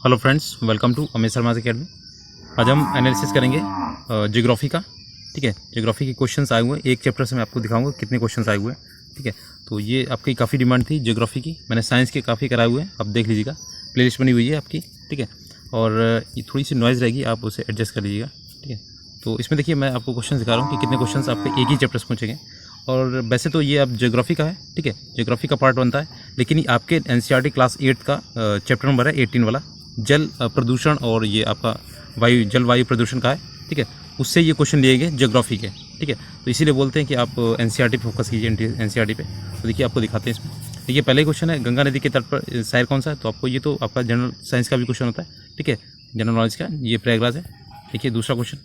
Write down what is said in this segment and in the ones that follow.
Hello friends, welcome to Amit Sharma academy. आज हम analysis करेंगे ज्योग्राफी का। ठीक है, ज्योग्राफी के क्वेश्चंस आए हुए हैं। एक चैप्टर से मैं आपको दिखाऊंगा कितने क्वेश्चंस आए हुए हैं। ठीक है, तो ये आपकी काफ़ी डिमांड थी ज्योग्राफी की, मैंने साइंस के काफ़ी कराए हुए हैं। आप देख लीजिएगा, प्लेलिस्ट बनी हुई है आपकी। ठीक है, और ये थोड़ी सी नॉइज़ रहेगी, आप उसे एडजस्ट कर लीजिएगा। ठीक है, तो इसमें देखिए मैं आपको क्वेश्चन दिखा रहा हूँ कि कितने क्वेश्चन आपके एक ही चैप्टर से पूछेंगे। और वैसे तो ये अब ज्योग्राफी का है। ठीक है, ज्योग्राफी का पार्ट बनता है, लेकिन ये आपके एनसीईआरटी क्लास 8 का चैप्टर नंबर है 18 वाला, जल प्रदूषण और ये आपका जलवायु प्रदूषण का है। ठीक है, उससे ये क्वेश्चन लिए गए ज्योग्राफी के। ठीक है, तो इसीलिए बोलते हैं कि आप एनसीईआरटी पे फोकस कीजिए, एनसीईआरटी पे। तो देखिए आपको दिखाते हैं इसमें। देखिए पहले क्वेश्चन है, गंगा नदी के तट पर शहर कौन सा है? तो आपको ये तो आपका जनरल साइंस का भी क्वेश्चन होता है। ठीक है, जनरल नॉलेज का, ये प्रयागराज है। देखिए दूसरा क्वेश्चन,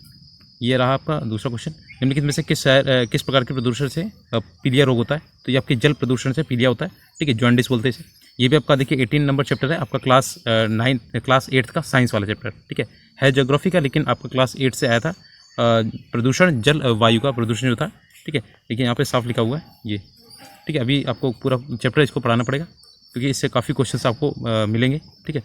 ये रहा आपका दूसरा क्वेश्चन। निम्नलिखित में से किस प्रकार के प्रदूषण से पीलिया रोग होता है? तो ये आपके जल प्रदूषण से पीलिया होता है। ठीक है, जॉन्डिस बोलते हैं इसे। ये भी आपका देखिए 18 नंबर चैप्टर है आपका, क्लास 8 का साइंस वाला चैप्टर। ठीक है ज्योग्राफी का, लेकिन आपका क्लास 8 से आया था प्रदूषण जल वायु का प्रदूषण जो था। ठीक है, लेकिन यहाँ पे साफ लिखा हुआ है ये। ठीक है, अभी आपको पूरा चैप्टर इसको पढ़ाना पड़ेगा, क्योंकि इससे काफ़ी क्वेश्चन आपको मिलेंगे। ठीक है,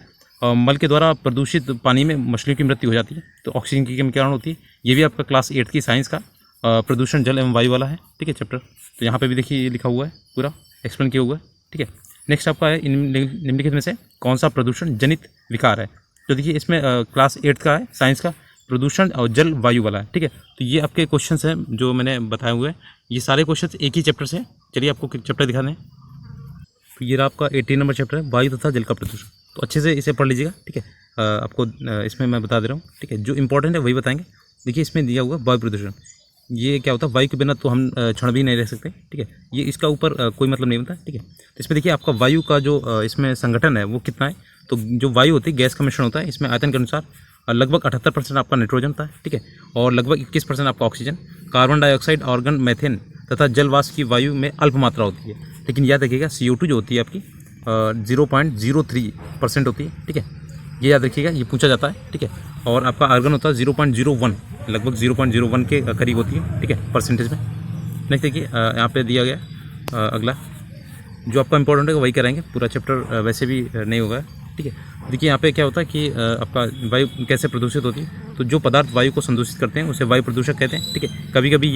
मल के द्वारा प्रदूषित पानी में मछलियों की मृत्यु हो जाती है, तो ऑक्सीजन की कमी के कारण होती है। ये भी आपका क्लास 8 की साइंस का प्रदूषण जल एवं वायु वाला है। ठीक है चैप्टर, तो यहाँ पे भी देखिए ये लिखा हुआ है, पूरा एक्सप्लेन किया हुआ है। ठीक है, नेक्स्ट आपका है निम्नलिखित में से कौन सा प्रदूषण जनित विकार है? तो देखिए इसमें क्लास 8 का है साइंस का, प्रदूषण और जल वायु वाला है। ठीक है, तो ये आपके क्वेश्चंस हैं जो मैंने बताए हुए हैं। ये सारे क्वेश्चंस एक ही चैप्टर से हैं। चलिए आपको चैप्टर दिखा दें। तो ये रहा आपका 18 नंबर चैप्टर है, वायु तथा जल का प्रदूषण। तो अच्छे से इसे पढ़ लीजिएगा। ठीक है, आपको इसमें मैं बता दे रहा हूँ। ठीक है, जो इंपॉर्टेंट है वही बताएंगे। देखिए इसमें दिया हुआ वायु प्रदूषण, ये क्या होता है? वायु के बिना तो हम क्षण भी नहीं रह सकते। ठीक है, ये इसका ऊपर कोई मतलब नहीं बनता। ठीक है, तो इसमें देखिए आपका वायु का जो इसमें संगठन है वो कितना है? तो जो वायु होती है गैस का मिश्रण होता है। इसमें आयतन के अनुसार लगभग 78% आपका नाइट्रोजन होता है। ठीक है, और लगभग 21% आपका oxygen, carbon dioxide, organ, methane तथा जलवाष्प की वायु में अल्प मात्रा होती है। लेकिन याद रखिएगा CO2 जो होती है आपकी 0.03% होती है। ठीक है, ये याद रखिएगा, ये पूछा जाता है। ठीक है, और आपका आर्गन होता है 0.01, लगभग 0.01 के करीब होती है। ठीक है, परसेंटेज में। नेक्स्ट देखिए यहाँ पे दिया गया अगला, जो आपका इंपॉर्टेंट है वही कराएंगे, पूरा चैप्टर वैसे भी नहीं होगा। ठीक है, देखिए यहाँ पे क्या होता है कि आपका वायु कैसे प्रदूषित होती है। तो जो पदार्थ वायु को संदूषित करते हैं उसे वायु प्रदूषक कहते हैं। ठीक है, कभी कभी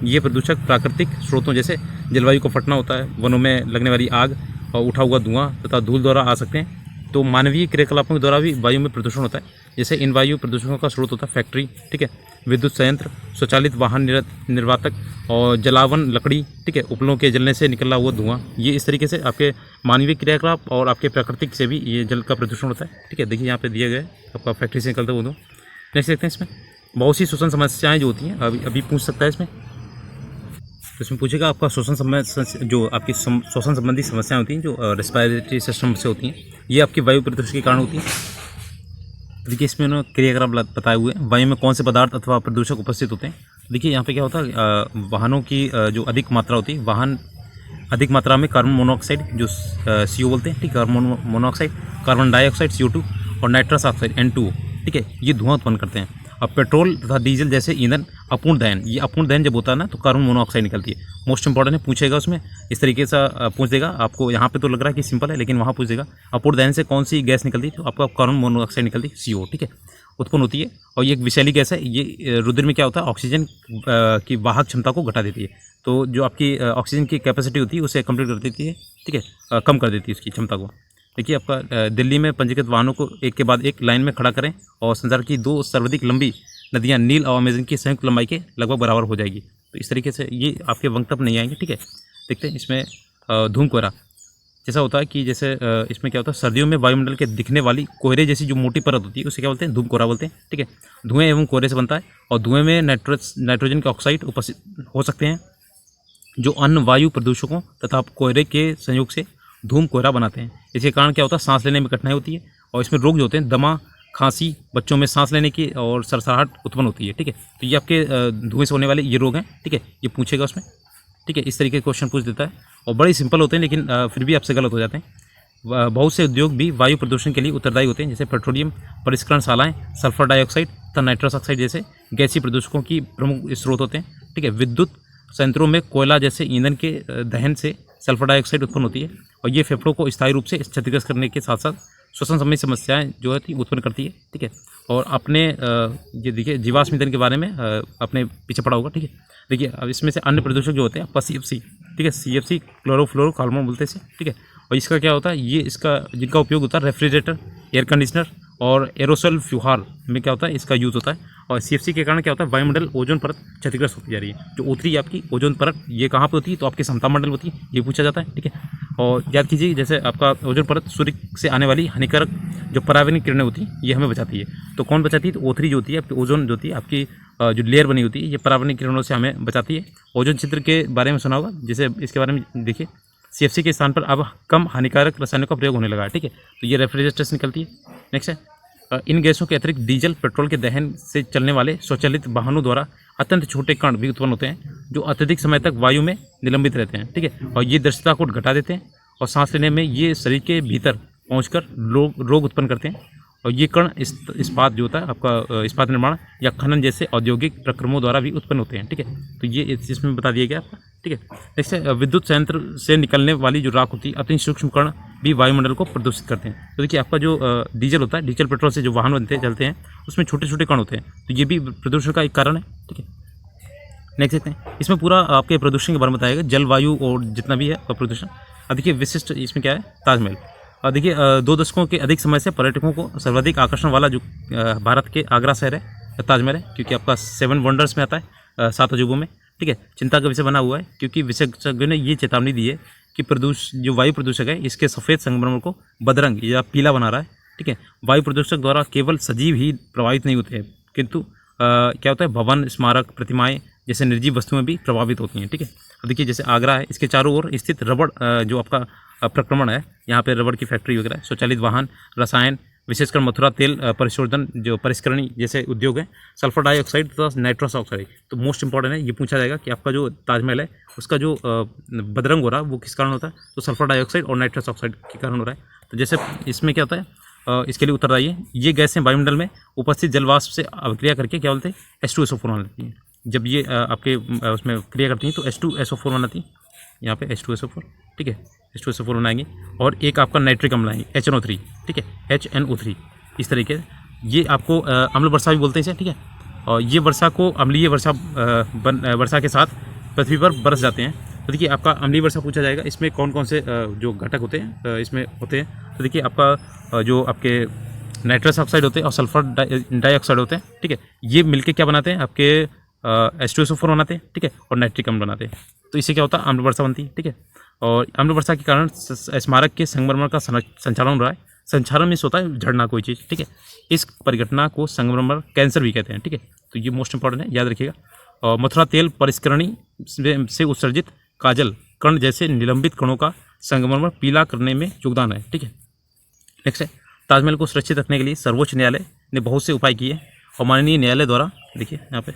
ये प्रदूषक प्राकृतिक स्रोतों जैसे जलवायु को फटना होता है, वनों में लगने वाली आग और उठा हुआ धुआं तथा धूल द्वारा आ सकते हैं। तो मानवीय क्रियाकलापों के द्वारा भी वायु में प्रदूषण होता है। जैसे इन वायु प्रदूषणों का स्रोत होता है फैक्ट्री, ठीक है, विद्युत संयंत्र, स्वचालित वाहन निर्वातक और जलावन लकड़ी, ठीक है, उपलों के जलने से निकला हुआ धुआं। ये इस तरीके से आपके मानवीय क्रियाकलाप और आपके प्राकृतिक से भी ये जल का प्रदूषण होता है। ठीक है, देखिए यहाँ पे दिया गया है आपका फैक्ट्री से निकलता हुआ धुआं। नेक्स्ट देखते हैं, इसमें बहुत सी श्वसन समस्याएँ जो होती हैं, अभी पूछ सकता है इसमें। तो इसमें पूछेगा आपका जो आपकी श्वसन संबंधी समस्याएं होती हैं, जो रेस्पिरेटरी सिस्टम से होती हैं, ये आपकी वायु प्रदूषण के कारण होती हैं। देखिए इसमें उन्होंने क्रियाकलाप बताए हुए हैं। वायु में कौन से पदार्थ अथवा प्रदूषक उपस्थित होते हैं? देखिए यहाँ पे क्या होता है, वाहनों की जो अधिक मात्रा होती है, वाहन अधिक मात्रा में कार्बन मोनोऑक्साइड जो CO बोलते हैं, ठीक, carbon monoxide, carbon dioxide CO2 और नाइट्रस ऑक्साइड N2, ठीक है, ये धुआं उत्पन्न करते हैं। अब पेट्रोल तथा डीजल जैसे ईंधन अपूर्ण दहन, ये अपूर्ण दहन जब होता है ना तो कार्बन मोनोऑक्साइड निकलती है। मोस्ट इंपॉर्टेंट है, पूछेगा उसमें इस तरीके से पूछ देगा आपको। यहाँ पे तो लग रहा है कि सिंपल है, लेकिन वहाँ पूछ देगा अपूर्ण दहन से कौन सी गैस निकलती है? तो आपका कार्बन मोनोऑक्साइड निकलती है, CO, ठीक है, उत्पन्न होती है। और ये एक विषैली गैस है। ये रुधिर में क्या होता है, ऑक्सीजन की वाहक क्षमता को घटा देती है। तो जो आपकी ऑक्सीजन की कैपेसिटी होती है उसे कंप्लीट कर देती है, ठीक है, कम कर देती है उसकी क्षमता को। देखिए आपका दिल्ली में पंजीकृत वाहनों को एक के बाद एक लाइन में खड़ा करें और संसार की 2 सर्वाधिक लंबी नदियाँ नील और अमेजन की संयुक्त लंबाई के लगभग बराबर हो जाएगी। तो इस तरीके से ये आपके वक्तव्य नहीं आएंगे। ठीक है, देखते हैं इसमें धूम कोहरा जैसा होता है कि जैसे इसमें क्या होता है, सर्दियों में वायुमंडल के दिखने वाली कोहरे जैसी जो मोटी परत होती है उसे क्या बोलते हैं? धूम कोहरा बोलते हैं। ठीक है, धुएँ एवं कोहरे से बनता है और धुएँ में नाइट्रोजन के ऑक्साइड उपस्थित हो सकते हैं, जो अन्य वायु प्रदूषकों तथा कोहरे के संयोग से धूम कोहरा बनाते हैं। इसके कारण क्या होता है, सांस लेने में कठिनाई होती है और इसमें रोग जो होते हैं, दमा, खांसी, बच्चों में सांस लेने की और सरसराहट उत्पन्न होती है। ठीक है, तो ये आपके धुएं से होने वाले ये रोग हैं। ठीक है, ये पूछेगा उसमें। ठीक है, इस तरीके के क्वेश्चन पूछ देता है और बड़े सिंपल होते हैं, लेकिन फिर भी आपसे गलत हो जाते हैं। बहुत से उद्योग भी वायु प्रदूषण के लिए उत्तरदायी होते हैं, जैसे पेट्रोलियम परिष्करणशालाएँ, सल्फर डाइऑक्साइड तथा नाइट्रस ऑक्साइड जैसे गैसीय प्रदूषकों की प्रमुख स्रोत होते हैं। ठीक है, विद्युत संयंत्रों में कोयला जैसे ईंधन के दहन से सल्फर डाइऑक्साइड उत्पन्न होती है और ये फेफड़ों को स्थायी रूप से क्षतिग्रस्त करने के साथ साथ श्वसन संबंधी समस्याएं जो है थी उत्पन्न करती है, ठीक है। और अपने ये देखिए जीवाश्म ईंधन के बारे में अपने पीछे पड़ा होगा, ठीक है। देखिए अब इसमें से अन्य प्रदूषक जो होते हैं आपका CFC, ठीक है, CFC क्लोरोफ्लोरोकार्बन बोलते हैं इसे, ठीक है। और इसका क्या होता है, ये इसका जिनका उपयोग होता है रेफ्रिजरेटर, एयर कंडीशनर और एरोसोल फ्यूहाल में क्या होता है इसका यूज़ होता है। और CFC के कारण क्या होता है वायुमंडल ओजोन परत क्षतिग्रस्त होती जा रही है। जो O3 आपकी ओजोन परत ये कहाँ पे होती है, तो आपके समताप मंडल में होती है, ये पूछा जाता है, ठीक है। और याद कीजिए जैसे आपका ओजोन परत सूर्य से आने वाली हानिकारक जो पराबैंगनी किरणें होती हैं ये हमें बचाती है। तो कौन बचाती है, तो O3 जो होती है आपकी ओजोन जो होती है आपकी जो लेयर बनी होती है ये पराबैंगनी किरणों से हमें बचाती है। ओजोन क्षेत्र के बारे में सुना होगा, जैसे इसके बारे में देखिए CFC के स्थान पर अब कम हानिकारक रसायनों का प्रयोग होने लगा है, ठीक है। तो ये रेफ्रिजरेटर से निकलती है। नेक्स्ट है इन गैसों के अतिरिक्त डीजल पेट्रोल के दहन से चलने वाले स्वचालित वाहनों द्वारा अत्यंत छोटे कण भी उत्पन्न होते हैं जो अत्यधिक समय तक वायु में निलंबित रहते हैं, ठीक है। और ये दृश्यता को घटा देते हैं और सांस लेने में ये शरीर के भीतर पहुंचकर रोग उत्पन्न करते हैं। और ये कण इस्पात जो होता है आपका इस्पात निर्माण या खनन जैसे औद्योगिक प्रक्रमों द्वारा भी उत्पन्न होते हैं, ठीक है। तो ये इसमें बता दिया गया आपका, ठीक है। जैसे विद्युत संयंत्र से निकलने वाली जो राख होती है अति सूक्ष्म कण भी वायुमंडल को प्रदूषित करते हैं। तो देखिए आपका जो डीजल होता है, डीजल पेट्रोल से जो वाहन बनते हैं चलते हैं उसमें छोटे छोटे कण होते हैं, तो ये भी प्रदूषण का एक कारण है, ठीक है। नेक्स्ट देखते हैं, इसमें पूरा आपके प्रदूषण के बारे में बताएगा, जलवायु और जितना भी है प्रदूषण। अब देखिए विशिष्ट इसमें क्या है, ताजमहल। और देखिए 2 दशकों के अधिक समय से पर्यटकों को सर्वाधिक आकर्षण वाला जो भारत के आगरा शहर है ताजमहल है, क्योंकि आपका 7 वंडर्स में आता है 7 अजूबों में, ठीक है। चिंता का विषय बना हुआ है क्योंकि विशेषज्ञों ने ये चेतावनी दी है कि जो वायु प्रदूषक है इसके सफ़ेद संगमरमर को बदरंग या पीला बना रहा है, ठीक है। वायु प्रदूषक द्वारा केवल सजीव ही प्रभावित नहीं होते हैं, किंतु क्या होता है भवन, स्मारक, प्रतिमाएँ जैसे निर्जीव वस्तुएं भी प्रभावित होती हैं, ठीक है। अब देखिए जैसे आगरा है, इसके चारों ओर स्थित रबड़ जो आपका प्रक्रमण है, यहाँ पे रबड़ की फैक्ट्री वगैरह, स्वचालित वाहन, रसायन, विशेषकर मथुरा तेल परिशोधन जो परिष्करणी जैसे उद्योग है, सल्फर डाइऑक्साइड तथा नाइट्रस ऑक्साइड। तो मोस्ट इंपॉर्टेंट है, ये पूछा जाएगा कि आपका जो ताजमहल है उसका जो बदरंग हो रहा है वो किस कारण होता है, तो सल्फर डाइऑक्साइड और नाइट्रस ऑक्साइड के कारण हो रहा है। तो जैसे इसमें क्या होता है इसके लिए उत्तर आइए, ये गैसें वायुमंडल में उपस्थित जलवाष्प से अभिक्रिया करके क्या बोलते हैं H2SO4 बनाती हैं। जब ये आपके उसमें क्रिया करती हैं तो H2SO4 बनाती है, यहाँ पे H2SO4, ठीक है, H2SO4 बनाएंगे और एक आपका नाइट्रिक अम्ल बनाएंगे HNO3, ठीक है, HNO3। इस तरीके ये आपको अम्ल वर्षा भी बोलते हैं इसे, ठीक है। और ये वर्षा को अम्लीय वर्षा के साथ पृथ्वी पर बरस जाते हैं। तो देखिए आपका अम्लीय वर्षा पूछा जाएगा, इसमें कौन कौन से जो घटक होते हैं इसमें होते हैं। तो देखिए आपका जो आपके नाइट्रस ऑक्साइड होते हैं और सल्फर डाइऑक्साइड होते हैं, ठीक है। ये मिलके क्या बनाते हैं आपके H2SO4 बनाते हैं, ठीक है, और नाइट्रिक अम्ल बनाते हैं। तो इससे क्या होता है अम्ल वर्षा बनती है, ठीक है। और अम्ल वर्षा के कारण स्मारक के संगमरमर का संचालन हो रहा है। संचालन में होता है झड़ना कोई चीज़, ठीक है। इस परिघटना को संगमरमर कैंसर भी कहते हैं, ठीक है। तो ये मोस्ट इंपॉर्टेंट है, याद रखिएगा। और मथुरा तेल परिष्करणी से उत्सर्जित काजल कण जैसे निलंबित कणों का संगमरमर पीला करने में योगदान है, ठीक है। नेक्स्ट है, ताजमहल को सुरक्षित रखने के लिए सर्वोच्च न्यायालय ने बहुत से उपाय किए और माननीय न्यायालय द्वारा देखिए यहाँ पे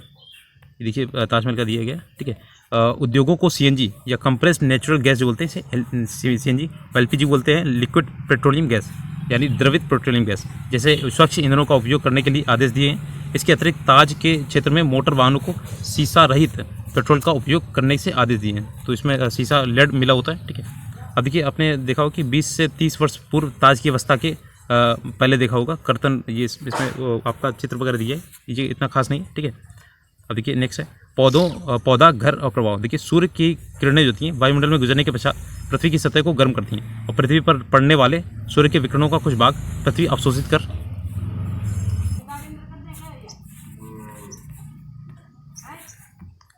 देखिए ताजमहल का दिया गया, ठीक है। उद्योगों को CNG या कंप्रेस्ड नेचुरल गैस जो बोलते हैं इसे CNG, LPG बोलते हैं, लिक्विड पेट्रोलियम गैस यानी द्रवित पेट्रोलियम गैस जैसे स्वच्छ ईंधनों का उपयोग करने के लिए आदेश दिए हैं। इसके अतिरिक्त ताज के क्षेत्र में मोटर वाहनों को शीशा रहित पेट्रोल का उपयोग करने से आदेश दिए हैं। तो इसमें शीशा लेड मिला होता है, ठीक है। अब देखिए आपने देखा हो कि 20 से 30 वर्ष पूर्व ताज की अवस्था के पहले देखा होगा कर्तन, ये इसमें आपका चित्र वगैरह दिया है, ये इतना खास नहीं है, ठीक है। अब देखिए नेक्स्ट है पौधा घर और प्रभाव। देखिए सूर्य की किरणें जो होती हैं वायुमंडल में गुजरने के पश्चात पृथ्वी की सतह को गर्म करती हैं और पृथ्वी पर पड़ने वाले सूर्य के विकिरणों का कुछ भाग पृथ्वी अवशोषित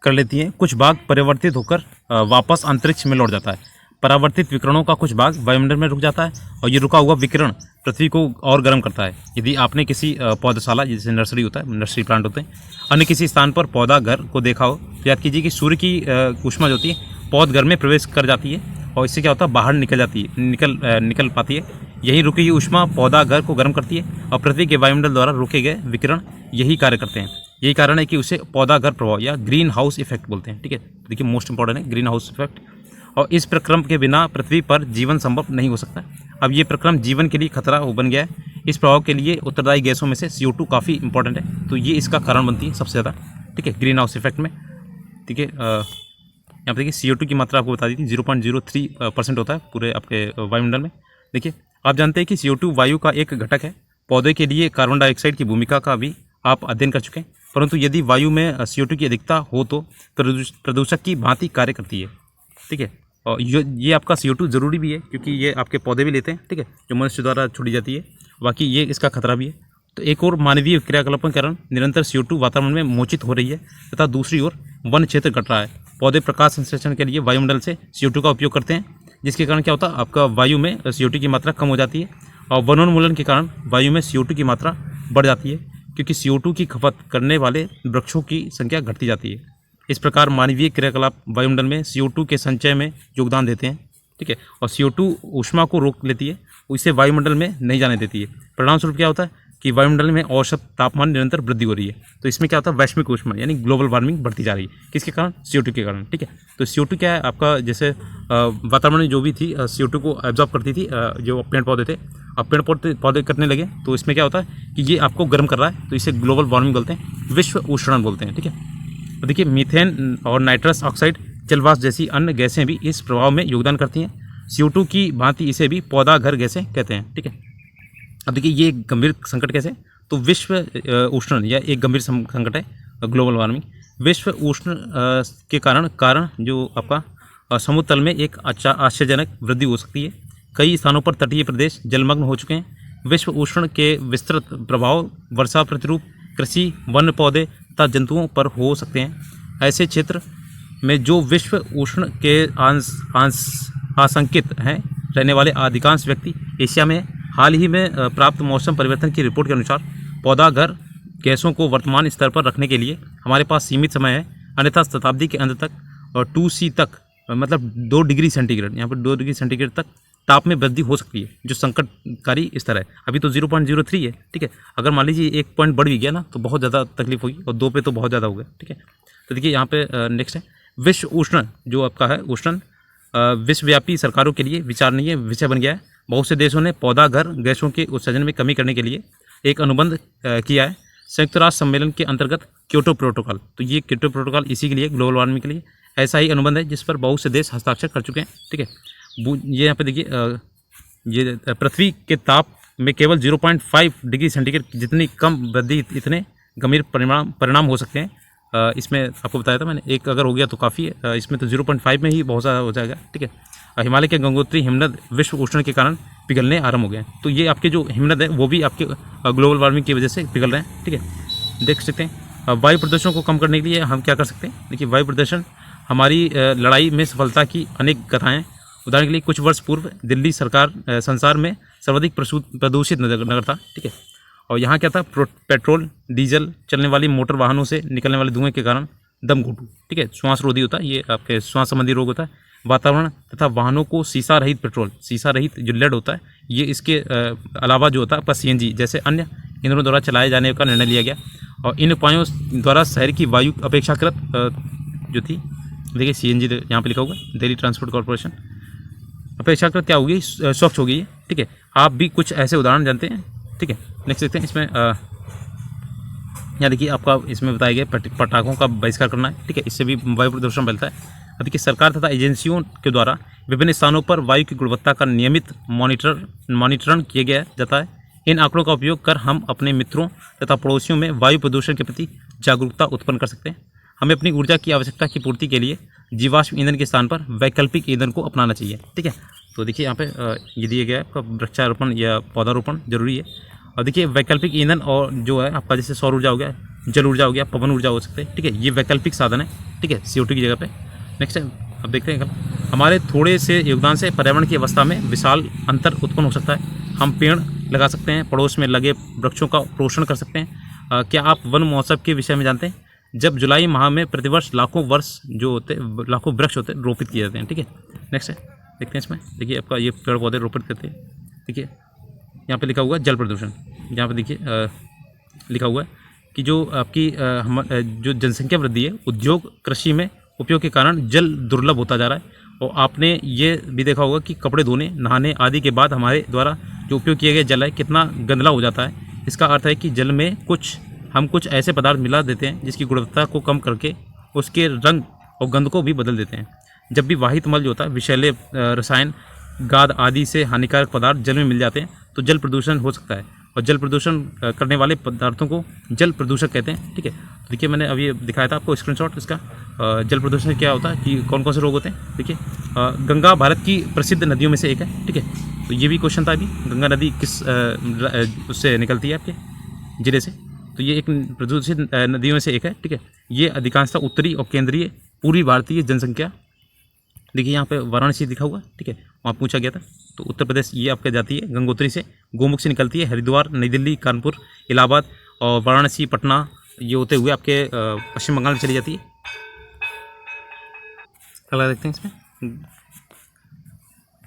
कर लेती है, कुछ भाग परिवर्तित होकर वापस अंतरिक्ष में लौट जाता है। परावर्तित विकिरणों का कुछ भाग वायुमंडल में रुक जाता है और ये रुका हुआ विकिरण पृथ्वी को और गर्म करता है। यदि आपने किसी पौधशाला जैसे नर्सरी होता है, नर्सरी प्लांट होते हैं, अन्य किसी स्थान पर पौधा घर को देखा हो तो याद कीजिए कि सूर्य की ऊष्मा जो होती है पौध घर में प्रवेश कर जाती है और इससे क्या होता है बाहर निकल जाती है, निकल पाती है। यही रुकी हुई ऊष्मा पौधा घर को गर्म करती है और पृथ्वी के वायुमंडल द्वारा रोके गए विकिरण यही कार्य करते हैं। यही कारण है कि उसे पौधा घर प्रभाव या ग्रीन हाउस इफेक्ट बोलते हैं, ठीक है। देखिए मोस्ट इंपॉर्टेंट है ग्रीन हाउस इफेक्ट। और इस प्रक्रम के बिना पृथ्वी पर जीवन संभव नहीं हो सकता। अब ये प्रक्रम जीवन के लिए खतरा बन गया है। इस प्रभाव के लिए उत्तरदायी गैसों में से CO2 काफ़ी इंपॉर्टेंट है, तो ये इसका कारण बनती है सबसे ज़्यादा, ठीक है, ग्रीन हाउस इफेक्ट में, ठीक है। यहाँ पर देखिए CO2 की मात्रा आपको बता दी थी 0.03% होता है पूरे आपके वायुमंडल में। देखिए आप जानते हैं कि CO2 वायु का एक घटक है। पौधे के लिए कार्बन डाइऑक्साइड की भूमिका का भी आप अध्ययन कर चुके हैं, परंतु यदि वायु में CO2 की अधिकता हो तो प्रदूषक की भांति कार्य करती है। ठीक है, और ये आपका CO2 ज़रूरी भी है क्योंकि ये आपके पौधे भी लेते हैं। ठीक है, जो मनुष्य द्वारा छोड़ी जाती है, बाकी ये इसका खतरा भी है। तो एक और मानवीय क्रियाकलापों के कारण निरंतर CO2 वातावरण में मोचित हो रही है तथा दूसरी ओर वन क्षेत्र घट रहा है। पौधे प्रकाश संश्लेषण के लिए वायुमंडल से CO2 का उपयोग करते हैं, जिसके कारण क्या होता है, आपका वायु में CO2 की मात्रा कम हो जाती है और वनोन्मूलन के कारण वायु में CO2 की मात्रा बढ़ जाती है, क्योंकि CO2 की खपत करने वाले वृक्षों की संख्या घटती जाती है। इस प्रकार मानवीय क्रियाकलाप वायुमंडल में CO2 के संचय में योगदान देते हैं। ठीक है, और CO2 ऊष्मा को रोक लेती है, इसे वायुमंडल में नहीं जाने देती है। परिणामस्वरूप क्या होता है कि वायुमंडल में औसत तापमान निरंतर वृद्धि हो रही है। तो इसमें क्या होता है, वैश्विक ऊष्मा यानी ग्लोबल वार्मिंग बढ़ती जा रही है। किसके कारण? CO2 के कारण। ठीक है, तो CO2 क्या है आपका, जैसे वातावरण में जो भी थी CO2 को एब्जॉर्ब करती थी जो पेड़ पौधे थे। अब पेड़ पौधे कटने लगे तो इसमें क्या होता है कि ये आपको गर्म कर रहा है, तो इसे ग्लोबल वार्मिंग बोलते हैं, विश्व उष्णन बोलते हैं। ठीक है, तो देखिए मीथेन और नाइट्रस ऑक्साइड जलवाष्प जैसी अन्य गैसें भी इस प्रभाव में योगदान करती हैं। CO2 की भांति इसे भी पौधा घर गैसें कहते हैं। ठीक है, अब देखिए ये एक गंभीर संकट कैसे, तो विश्व उष्णन या एक गंभीर संकट है ग्लोबल वार्मिंग। विश्व उष्ण के कारण जो आपका समुद्र तल में एक आश्चर्यजनक वृद्धि हो सकती है। कई स्थानों पर तटीय प्रदेश जलमग्न हो चुके हैं। विश्व उष्ण के विस्तृत प्रभाव वर्षा प्रतिरूप कृषि, वन्य पौधे तथा जंतुओं पर हो सकते हैं। ऐसे क्षेत्र में जो विश्व उष्ण के आशंकित हैं रहने वाले अधिकांश व्यक्ति एशिया में हैं। हाल ही में प्राप्त मौसम परिवर्तन की रिपोर्ट के अनुसार पौधा घर गैसों को वर्तमान स्तर पर रखने के लिए हमारे पास सीमित समय है, अन्यथा शताब्दी के अंत तक 2C तक मतलब 2 डिग्री सेंटीग्रेड, यहाँ पर 2 डिग्री सेंटीग्रेड तक ताप में वृद्धि हो सकती है, जो संकटकारी स्तर है। अभी तो 0.03 है। ठीक है, अगर मान लीजिए 1 पॉइंट बढ़ भी गया ना तो बहुत ज़्यादा तकलीफ होगी, और 2 पे तो बहुत ज़्यादा हो गया। ठीक है, तो देखिए यहाँ पे नेक्स्ट है विश्व उष्णन, जो आपका है उष्णन विश्वव्यापी सरकारों के लिए विचारणीय विषय बन गया है। बहुत से देशों ने पौधा घर गैसों के उत्सर्जन में कमी करने के लिए एक अनुबंध किया है संयुक्त राष्ट्र सम्मेलन के अंतर्गत क्योटो प्रोटोकॉल। तो ये क्योटो प्रोटोकॉल इसी के लिए, ग्लोबल वार्मिंग के लिए ऐसा ही अनुबंध है जिस पर बहुत से देश हस्ताक्षर कर चुके हैं। ठीक है, ये यहाँ पे देखिए ये पृथ्वी के ताप में केवल 0.5 डिग्री सेंटीग्रेड जितनी कम वृद्धि इतने गंभीर परिणाम हो सकते हैं। इसमें आपको बताया था मैंने, एक अगर हो गया तो काफ़ी है, इसमें तो 0.5 में ही बहुत ज़्यादा हो जाएगा। ठीक है, हिमालय के गंगोत्री हिमनद विश्व उष्णन के कारण पिघलने आरंभ हो गए हैं। तो ये आपके जो हिमनद है वो भी आपके ग्लोबल वार्मिंग की वजह से पिघल रहे हैं। ठीक है, देख सकते हैं वायु प्रदूषण को कम करने के लिए हम क्या कर सकते हैं। देखिए वायु प्रदूषण हमारी लड़ाई में सफलता की अनेक कथाएँ। उदाहरण के लिए कुछ वर्ष पूर्व दिल्ली सरकार संसार में सर्वाधिक प्रदूषित नगर था। ठीक है, और यहाँ क्या था, पेट्रोल डीजल चलने वाली मोटर वाहनों से निकलने वाले धुएं के कारण दम घुटू, ठीक है, श्वास रोधी होता है, ये आपके श्वास संबंधी रोग होता है। वातावरण तथा वाहनों को सीसा रहित पेट्रोल, सीसा रहित जो लेड होता है, ये इसके अलावा जो होता है आपका CNG जैसे अन्य ईंधनों द्वारा चलाए जाने का निर्णय लिया गया। और इन उपायों द्वारा शहर की वायु अपेक्षाकृत जो थी, देखिए CNG यहाँ पे लिखा हुआ है, दिल्ली ट्रांसपोर्ट कॉर्पोरेशन, अपेक्षाकृत क्या होगी, स्वच्छ हो गई है। ठीक है, आप भी कुछ ऐसे उदाहरण जानते हैं। ठीक है, नेक्स्ट देखते हैं। इसमें यहाँ देखिए आपका इसमें बताया गया पटाखों का बहिष्कार करना है। ठीक है, इससे भी वायु प्रदूषण फैलता है। अब देखिए सरकार तथा एजेंसियों के द्वारा विभिन्न स्थानों पर वायु की गुणवत्ता का नियमित मॉनिटरण किया गया जाता है। इन आंकड़ों का उपयोग कर हम अपने मित्रों तथा पड़ोसियों में वायु प्रदूषण के प्रति जागरूकता उत्पन्न कर सकते हैं। हमें अपनी ऊर्जा की आवश्यकता की पूर्ति के लिए जीवाश्म ईंधन के स्थान पर वैकल्पिक ईंधन को अपनाना चाहिए। ठीक है, तो देखिए यहाँ पे ये दिया गया है आपका वृक्षारोपण या पौधारोपण जरूरी है। और देखिए वैकल्पिक ईंधन और जो है आपका जैसे सौर ऊर्जा हो गया, जल ऊर्जा हो गया, पवन ऊर्जा हो सकते हैं। ठीक है, ये वैकल्पिक साधन है। ठीक है, CO2 की जगह पे। नेक्स्ट टाइम अब देखते हैं हमारे थोड़े से योगदान से पर्यावरण की अवस्था में विशाल अंतर उत्पन्न हो सकता है। हम पेड़ लगा सकते हैं, पड़ोस में लगे वृक्षों का पोषण कर सकते हैं। क्या आप वन महोत्सव के विषय में जानते हैं? जब जुलाई माह में प्रतिवर्ष लाखों लाखों वृक्ष होते हैं रोपित किए जाते हैं। ठीक है, नेक्स्ट है देखते हैं। इसमें देखिए आपका ये पेड़ पौधे रोपित करते हैं। देखिए यहाँ पे लिखा हुआ है जल प्रदूषण। यहाँ पे देखिए लिखा हुआ है कि जो आपकी जो जनसंख्या वृद्धि है, उद्योग कृषि में उपयोग के कारण जल दुर्लभ होता जा रहा है। और आपने ये भी देखा होगा कि कपड़े धोने, नहाने आदि के बाद हमारे द्वारा जो उपयोग किया गया जल है कितना गंदला हो जाता है। इसका अर्थ है कि जल में हम कुछ ऐसे पदार्थ मिला देते हैं जिसकी गुणवत्ता को कम करके उसके रंग और गंध को भी बदल देते हैं। जब भी वाहित मल जो होता है विषैले रसायन गाद आदि से हानिकारक पदार्थ जल में मिल जाते हैं तो जल प्रदूषण हो सकता है। और जल प्रदूषण करने वाले पदार्थों को जल प्रदूषक कहते हैं। ठीक है, तो देखिए मैंने अभी दिखाया था आपको स्क्रीनशॉट इसका। जल प्रदूषण क्या होता है कि कौन कौन से रोग होते हैं। देखिए गंगा भारत की प्रसिद्ध नदियों में से एक है। ठीक है, तो ये भी क्वेश्चन था अभी, गंगा नदी किस उससे निकलती है आपके जिले से, तो ये एक प्रदूषित नदियों में से एक है। ठीक है, ये अधिकांशतः उत्तरी और केंद्रीय पूर्वी भारतीय जनसंख्या, देखिए यहाँ पे वाराणसी लिखा हुआ। ठीक है, वहाँ पूछा गया था। तो उत्तर प्रदेश ये आपके जाती है गंगोत्री से, गोमुख से निकलती है, हरिद्वार, नई दिल्ली, कानपुर, इलाहाबाद और वाराणसी, पटना, ये होते हुए आपके पश्चिम बंगाल में चली जाती है। अगला देखते हैं इसमें।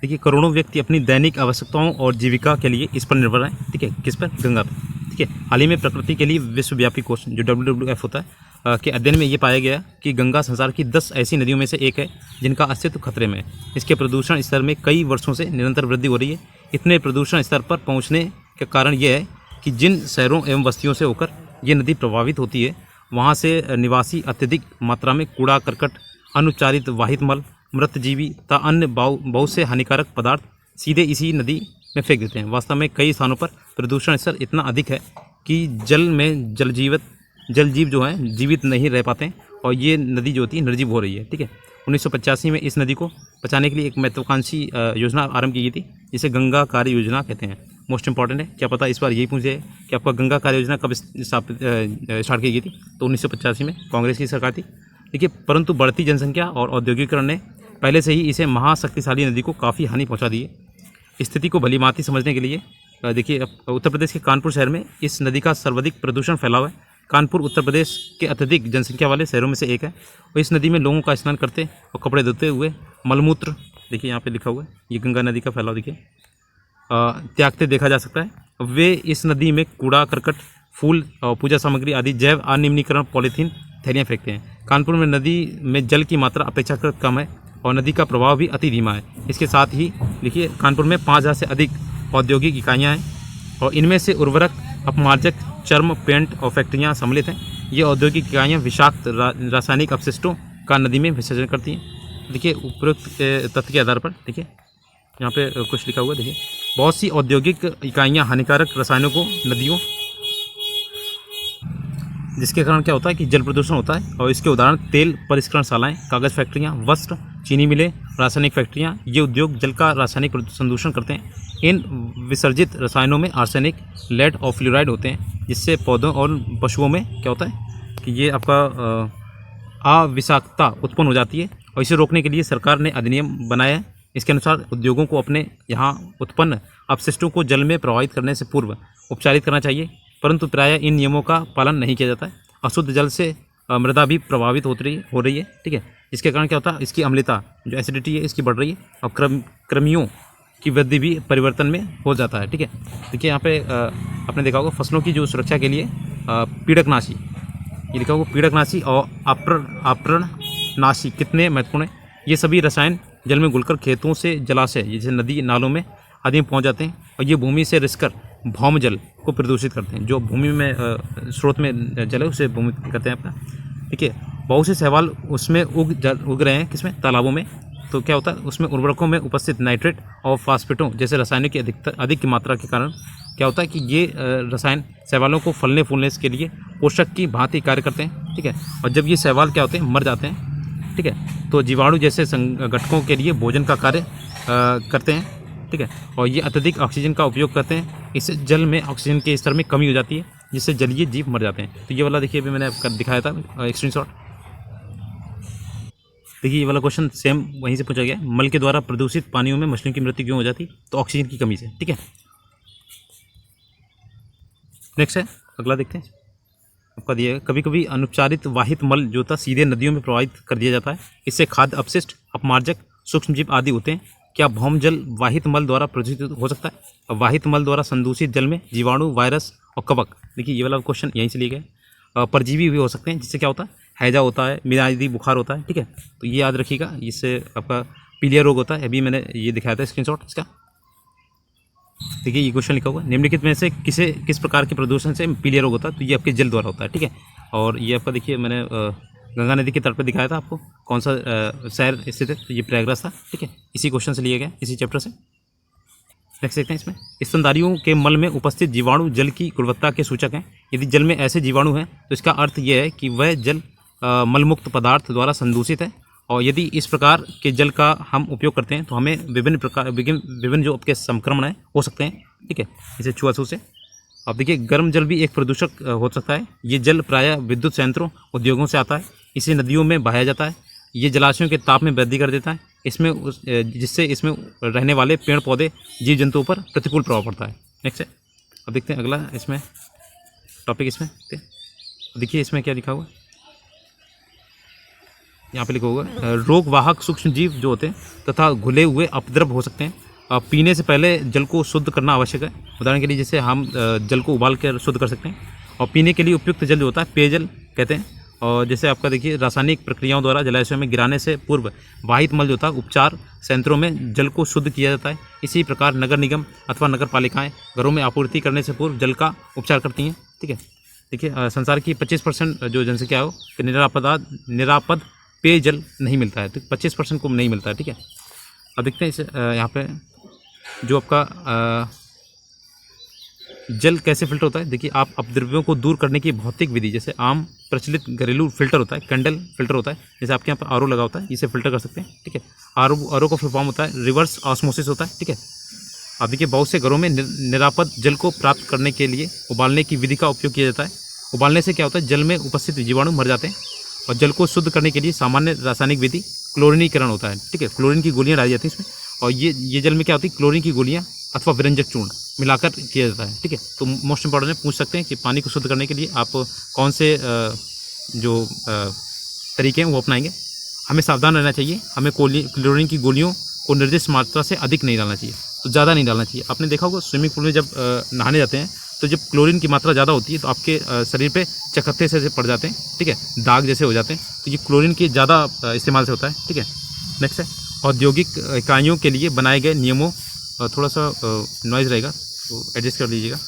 देखिए करोड़ों व्यक्ति अपनी दैनिक आवश्यकताओं और जीविका के लिए इस पर निर्भर हैं। ठीक है, किस पर? गंगा पर। ठीक है, हाल ही में प्रकृति के लिए विश्वव्यापी कोष जो WWF होता है के अध्ययन में ये पाया गया कि गंगा संसार की 10 ऐसी नदियों में से एक है जिनका अस्तित्व खतरे में है। इसके प्रदूषण स्तर में कई वर्षों से निरंतर वृद्धि हो रही है। इतने प्रदूषण स्तर पर पहुंचने का कारण यह है कि जिन शहरों एवं बस्तियों से होकर ये नदी प्रभावित होती है वहाँ से निवासी अत्यधिक मात्रा में कूड़ा करकट, अनुपचारित वाहित मल, मृत जीवी तथा अन्य बहुत से हानिकारक पदार्थ सीधे इसी नदी में फेंक देते हैं। वास्तव में कई स्थानों पर प्रदूषण स्तर इतना अधिक है कि जल में जल जीव जो हैं जीवित नहीं रह पाते हैं और ये नदी जो होती है निर्जीव हो रही है। ठीक है, 1985 में इस नदी को बचाने के लिए एक महत्वाकांक्षी योजना आरंभ की गई थी जिसे गंगा कार्य योजना कहते हैं। मोस्ट इंपॉर्टेंट है, क्या पता इस बार यही पूछे कि आपका गंगा कार्य योजना कब स्टार्ट की गई थी? तो 1985 में कांग्रेस की सरकार थी। देखिए परंतु बढ़ती जनसंख्या और औद्योगिकरण ने पहले से ही इसे महाशक्तिशाली नदी को काफ़ी हानि पहुँचा दी है। स्थिति को भलीभांति समझने के लिए देखिए उत्तर प्रदेश के कानपुर शहर में इस नदी का सर्वाधिक प्रदूषण फैला हुआ है। कानपुर उत्तर प्रदेश के अत्यधिक जनसंख्या वाले शहरों में से एक है और इस नदी में लोगों का स्नान करते और कपड़े धोते हुए मलमूत्र, देखिए यहाँ पे लिखा हुआ है, ये गंगा नदी का फैलाव देखिए, त्यागते देखा जा सकता है। वे इस नदी में कूड़ा करकट, फूल और पूजा सामग्री आदि जैव अनियमितीकरण पॉलीथीन थैलियाँ फेंकते हैं। कानपुर में नदी में जल की मात्रा अपेक्षाकृत कम है और नदी का प्रवाह भी अति धीमा है। इसके साथ ही देखिए कानपुर में 5000 से अधिक औद्योगिक इकाइयाँ हैं और इनमें से उर्वरक, अपमार्जक, चर्म, पेंट और फैक्ट्रियाँ सम्मिलित हैं। ये औद्योगिक इकाइयाँ विषाक्त रासायनिक अपशिष्टों का नदी में विसर्जन करती हैं। देखिए उपरोक्त तथ्य के आधार पर देखिए यहाँ पे कुछ लिखा हुआ है। देखिए बहुत सी औद्योगिक इकाइयाँ हानिकारक रसायनों को नदियों, जिसके कारण क्या होता है कि जल प्रदूषण होता है। और इसके उदाहरण तेल परिष्करणशालाएँ, कागज़ फैक्ट्रियाँ, वस्त्र, चीनी मिलें, रासायनिक फैक्ट्रियाँ, ये उद्योग जल का रासायनिक संदूषण करते हैं। इन विसर्जित रसायनों में आर्सेनिक, लेड और फ्लोराइड होते हैं जिससे पौधों और पशुओं में क्या होता है कि ये आपका अविषाक्तता उत्पन्न हो जाती है। और इसे रोकने के लिए सरकार ने अधिनियम बनाया है। इसके अनुसार उद्योगों को अपने यहाँ उत्पन्न अपशिष्टों को जल में प्रवाहित करने से पूर्व उपचारित करना चाहिए, परंतु प्रायः इन नियमों का पालन नहीं किया जाता है। अशुद्ध जल से मृदा भी प्रभावित हो रही है। ठीक है, इसके कारण क्या होता है, इसकी अम्लता जो एसिडिटी है इसकी बढ़ रही है और कृमियों की वृद्धि भी परिवर्तन में हो जाता है। ठीक है, देखिए यहाँ पे आपने देखा होगा फसलों की जो सुरक्षा के लिए पीड़कनाशी, ये लिखा होगा पीड़कनाशी और आपरणनाशी कितने महत्वपूर्ण है। ये सभी रसायन जल में घुलकर खेतों से जलाशय जैसे नदी नालों में आदि में पहुँच जाते हैं और ये भूमि से रिसकर भौम जल को प्रदूषित करते हैं। जो भूमि में स्रोत में जल है उसे भूमि करते हैं अपना। ठीक है, बहुत से शैवाल उसमें उग रहे हैं, किसमें? तालाबों में। तो क्या होता है उसमें उर्वरकों में उपस्थित नाइट्रेट और फास्फेटों जैसे रसायनों की अधिक की मात्रा के कारण क्या होता है कि ये रसायन शैवालों को फलने फूलने के लिए पोषक की भांति कार्य करते हैं। ठीक है, और जब ये शैवाल क्या होते हैं मर जाते हैं, ठीक है, तो जीवाणु जैसे संगठकों के लिए भोजन का कार्य करते हैं। ठीक है, और ये अत्यधिक ऑक्सीजन का उपयोग करते हैं। इससे जल में ऑक्सीजन के स्तर में कमी हो जाती है जिससे जलीय जीव मर जाते हैं। तो ये वाला देखिए अभी मैंने दिखाया था एक स्क्रीनशॉट। देखिए ये वाला क्वेश्चन सेम वहीं से पूछा गया। मल के द्वारा प्रदूषित पानियों में मछलियों की मृत्यु क्यों हो जाती? तो ऑक्सीजन की कमी से। ठीक है, नेक्स्ट है, अगला देखते हैं। आपका दिया कभी कभी अनुपचारित वाहित मल जो था सीधे नदियों में प्रवाहित कर दिया जाता है। इससे खाद्य अपशिष्ट, अपमार्जक, सूक्ष्मजीव आदि होते हैं। क्या भौम जल वाहित मल द्वारा प्रदूषित हो सकता है? वाहित मल द्वारा संदूषित जल में जीवाणु, वायरस और कवक, देखिए ये वाला क्वेश्चन यहीं से लिया गया। परजीवी भी हो सकते हैं जिससे क्या होता है हैजा होता है, मियादी बुखार होता है। ठीक है, तो ये याद रखिएगा, इससे आपका पीलिया रोग होता है। अभी मैंने ये दिखाया था स्क्रीनशॉट इसका। देखिए ये क्वेश्चन लिखा हुआ है, निम्नलिखित में से किस प्रकार के प्रदूषण से पीलिया रोग होता है? तो ये आपके जल द्वारा होता है। ठीक है, और ये आपका देखिए मैंने गंगा नदी के तट पर दिखाया था आपको कौन सा शहर स्थित है, तो ये प्रयागराज था, ठीक है। इसी क्वेश्चन से लिया गया, इसी चैप्टर से। नेक्स्ट देखते हैं इसमें, स्तनधारियों के मल में उपस्थित जीवाणु जल की गुणवत्ता के सूचक हैं। यदि जल में ऐसे जीवाणु हैं तो इसका अर्थ यह है कि वह जल मलमुक्त पदार्थ द्वारा संदूषित है। और यदि इस प्रकार के जल का हम उपयोग करते हैं तो हमें विभिन्न जो आपके संक्रमण है हो सकते हैं, ठीक है, इसे छुआछूत से। अब देखिए, गर्म जल भी एक प्रदूषक हो सकता है। ये जल प्रायः विद्युत संयंत्रों, उद्योगों से आता है। इसे नदियों में बहाया जाता है। ये जलाशयों के ताप में वृद्धि कर देता है, जिससे इसमें रहने वाले पेड़ पौधे, जीव जंतुओं पर प्रतिकूल प्रभाव पड़ता है। नेक्स्ट है, अब देखते हैं अगला इसमें टॉपिक। इसमें देखिए इसमें क्या लिखा हुआ है, यहाँ पे लिखा हुआ है, रोग वाहक सूक्ष्म जीव जो होते हैं तथा घुले हुए अपद्रव हो सकते हैं। पीने से पहले जल को शुद्ध करना आवश्यक है। उदाहरण के लिए जैसे हम जल को उबाल कर शुद्ध कर सकते हैं। और पीने के लिए उपयुक्त जल जो होता है पेयजल कहते हैं। और जैसे आपका देखिए, रासायनिक प्रक्रियाओं द्वारा जलाशयों में गिराने से पूर्व वाहित मल जो होता है उपचार संयंत्रों में जल को शुद्ध किया जाता है। इसी प्रकार नगर निगम अथवा नगर पालिकाएँ घरों में आपूर्ति करने से पूर्व जल का उपचार करती हैं, ठीक है। देखिए, संसार की 25% जो जनसंख्या हो कि निरापद पेयजल नहीं मिलता है, तो 25% को नहीं मिलता है, ठीक है। अब देखते हैं इस यहाँ पे जो आपका जल कैसे फिल्टर होता है। देखिए, आप अपद्रव्यों को दूर करने की भौतिक विधि, जैसे आम प्रचलित घरेलू फिल्टर होता है, कैंडल फिल्टर होता है, जैसे आपके यहाँ पर आरओ लगा होता है, इसे फिल्टर कर सकते हैं, ठीक है। आरओ का फुल फॉर्म होता है रिवर्स ऑस्मोसिस होता है, ठीक है। अब देखिए, बहुत से घरों में निरापद जल को प्राप्त करने के लिए उबालने की विधि का उपयोग किया जाता है। उबालने से क्या होता है, जल में उपस्थित जीवाणु मर जाते हैं। और जल को शुद्ध करने के लिए सामान्य रासायनिक विधि क्लोरीनीकरण होता है, ठीक है। क्लोरीन की गोलियां डाली जाती हैं इसमें, और ये जल में क्या होती है, क्लोरीन की गोलियां अथवा विरंजक चूर्ण मिलाकर किया जाता है, ठीक है। तो मोस्ट इंपॉर्टेंट है, पूछ सकते हैं कि पानी को शुद्ध करने के लिए आप कौन से जो तरीके हैं वो अपनाएंगे। हमें सावधान रहना चाहिए। हमें क्लोरीन की गोलियों को निर्दिष्ट मात्रा से अधिक नहीं डालना चाहिए, तो ज़्यादा नहीं डालना चाहिए। आपने देखा होगा स्विमिंग पूल में जब नहाने जाते हैं तो जब क्लोरीन की मात्रा ज़्यादा होती है तो आपके शरीर पे चकत्ते से पड़ जाते हैं, ठीक है, दाग जैसे हो जाते हैं। तो ये क्लोरीन की ज़्यादा इस्तेमाल से होता है, ठीक है। नेक्स्ट है, औद्योगिक इकाइयों के लिए बनाए गए नियमों, थोड़ा सा नॉइज़ रहेगा तो एडजस्ट कर लीजिएगा।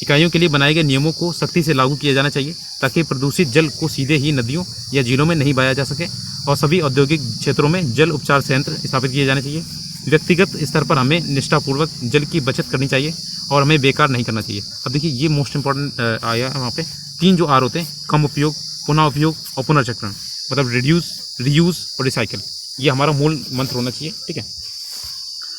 इकाइयों के लिए बनाए गए नियमों को सख्ती से लागू किया जाना चाहिए ताकि प्रदूषित जल को सीधे ही नदियों या झीलों में नहीं बहाया जा सके। और सभी औद्योगिक क्षेत्रों में जल उपचार संयंत्र स्थापित किए जाने चाहिए। व्यक्तिगत स्तर पर हमें निष्ठापूर्वक जल की बचत करनी चाहिए और हमें बेकार नहीं करना चाहिए। अब देखिए, ये मोस्ट इंपॉर्टेंट आया है वहाँ पे, 3 जो आर होते हैं, कम उपयोग, पुनः उपयोग और पुनर्चक्रण, मतलब रिड्यूस, रीयूज और रिसाइकिल। ये हमारा मूल मंत्र होना चाहिए, ठीक है।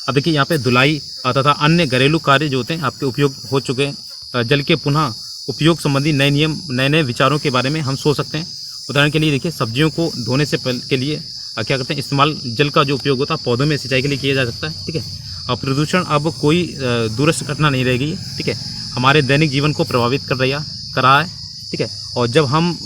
अब देखिए, यहाँ पे धुलाई तथा अन्य घरेलू कार्य जो होते हैं आपके उपयोग हो चुके हैं, जल के पुनः उपयोग संबंधी नए नियम, नए विचारों के बारे में हम सोच सकते हैं। उदाहरण के लिए देखिए, सब्जियों को धोने से पहले के लिए क्या करते हैं, इस्तेमाल जल का जो उपयोग होता है पौधों में सिंचाई के लिए किया जा सकता है, ठीक है। और प्रदूषण अब कोई दूरस्थ घटना नहीं रह गई, ठीक है, हमारे दैनिक जीवन को प्रभावित कर रहा है, ठीक है। और जब हम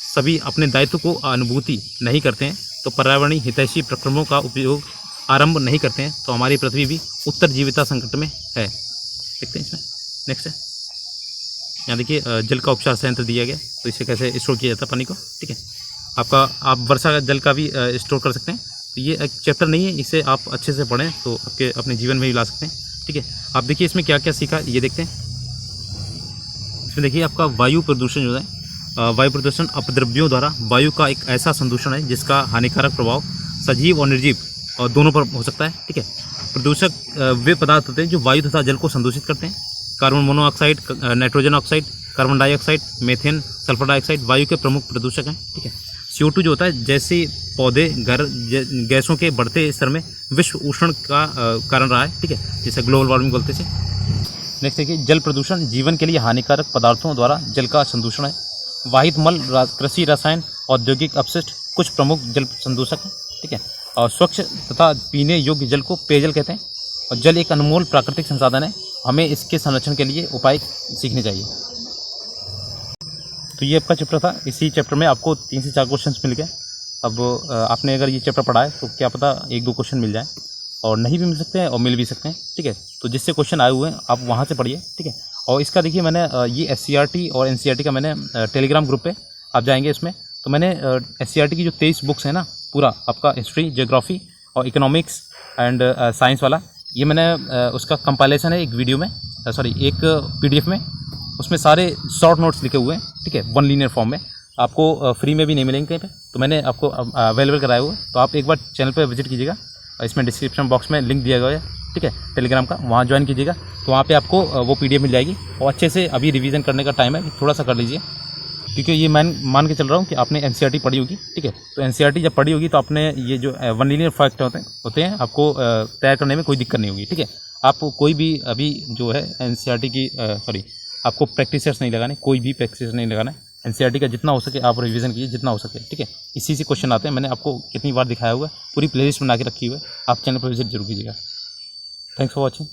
सभी अपने दायित्व को अनुभूति नहीं करते हैं तो पर्यावरणीय हितैषी प्रक्रमों का उपयोग आरंभ नहीं करते हैं तो हमारी पृथ्वी भी उत्तरजीविता संकट में है। देखते हैं इसमें, नेक्स्ट है, यहाँ देखिए जल का उपचार संयंत्र दिया गया, तो इसे कैसे स्टोर किया जाता है पानी को, ठीक है। आप वर्षा का जल का भी स्टोर कर सकते हैं। तो ये एक चैप्टर नहीं है, इसे आप अच्छे से पढ़ें तो आपके अपने जीवन में भी ला सकते हैं, ठीक है। आप देखिए इसमें क्या क्या सीखा ये देखते हैं। इसमें देखिए आपका वायु प्रदूषण जो है, वायु प्रदूषण अपद्रव्यों द्वारा वायु का एक ऐसा संदूषण है जिसका हानिकारक प्रभाव सजीव और निर्जीव और दोनों पर हो सकता है, ठीक है। प्रदूषक वे पदार्थ होते हैं जो वायु तथा जल को संदूषित करते हैं। Carbon monoxide, nitrogen oxide, carbon dioxide, methane, sulphur dioxide वायु के प्रमुख प्रदूषक हैं, ठीक है। CO2 जो होता है, जैसे पौधे गैसों के बढ़ते स्तर में विश्व उष्ण का कारण रहा है, ठीक है, जैसे ग्लोबल वार्मिंग बोलते थे। नेक्स्ट देखिए, जल प्रदूषण जीवन के लिए हानिकारक पदार्थों द्वारा जल का संदूषण है। वाहित मल, कृषि रसायन, औद्योगिक अपशिष्ट कुछ प्रमुख जल संदूषक हैं, ठीक है। और स्वच्छ तथा पीने योग्य जल को पेयजल कहते हैं। और जल एक अनमोल प्राकृतिक संसाधन है, हमें इसके संरक्षण के लिए उपाय सीखने चाहिए। तो ये आपका चैप्टर था। इसी चैप्टर में आपको 3 से 4 क्वेश्चंस मिल गए। अब आपने अगर ये चैप्टर पढ़ा है तो क्या पता 1-2 क्वेश्चन मिल जाए, और नहीं भी मिल सकते हैं और मिल भी सकते हैं, ठीक है। तो जिससे क्वेश्चन आए हुए हैं आप वहाँ से पढ़िए, ठीक है। और इसका देखिए, मैंने ये SCRT और NCERT का मैंने टेलीग्राम ग्रुप पे आप जाएंगे इसमें, तो मैंने SCRT की जो 23 बुक्स हैं ना, पूरा आपका हिस्ट्री, जियोग्राफी और इकोनॉमिक्स एंड साइंस वाला, ये मैंने उसका कंपाइलेशन है एक वीडियो में, एक PDF में, उसमें सारे शॉर्ट नोट्स लिखे हुए हैं, ठीक है, 1 लीनियर फॉर्म में। आपको फ्री में भी नहीं मिलेंगे कहीं पे, तो मैंने आपको अवेलेबल कराया हुआ है। तो आप एक बार चैनल पे विजिट कीजिएगा, इसमें डिस्क्रिप्शन बॉक्स में लिंक दिया गया है, ठीक है, टेलीग्राम का, वहाँ ज्वाइन कीजिएगा। तो वहाँ पे आपको वो PDF मिल जाएगी और अच्छे से अभी रिवीजन करने का टाइम है, थोड़ा सा कर लीजिए, क्योंकि ये मैं मान के चल रहा हूँ कि आपने NCERT पढ़ी होगी, ठीक है। तो NCERT जब पढ़ी होगी तो आपने ये जो वन लीनियर फैक्ट होते हैं आपको तैयार करने में कोई दिक्कत नहीं होगी, ठीक है। आप कोई भी अभी जो है NCERT की आपको प्रैक्टिसर्स नहीं लगाने, कोई भी प्रैक्टिसर्स नहीं लगाना है। NCERT का जितना हो सके आप रिवीजन कीजिए, जितना हो सके, ठीक है। इसी से क्वेश्चन आते हैं, मैंने आपको कितनी बार दिखाया हुआ है, पूरी प्लेलिस्ट बना के रखी हुई है, आप चैनल पर विजिट जरूर कीजिएगा। Thanks for watching.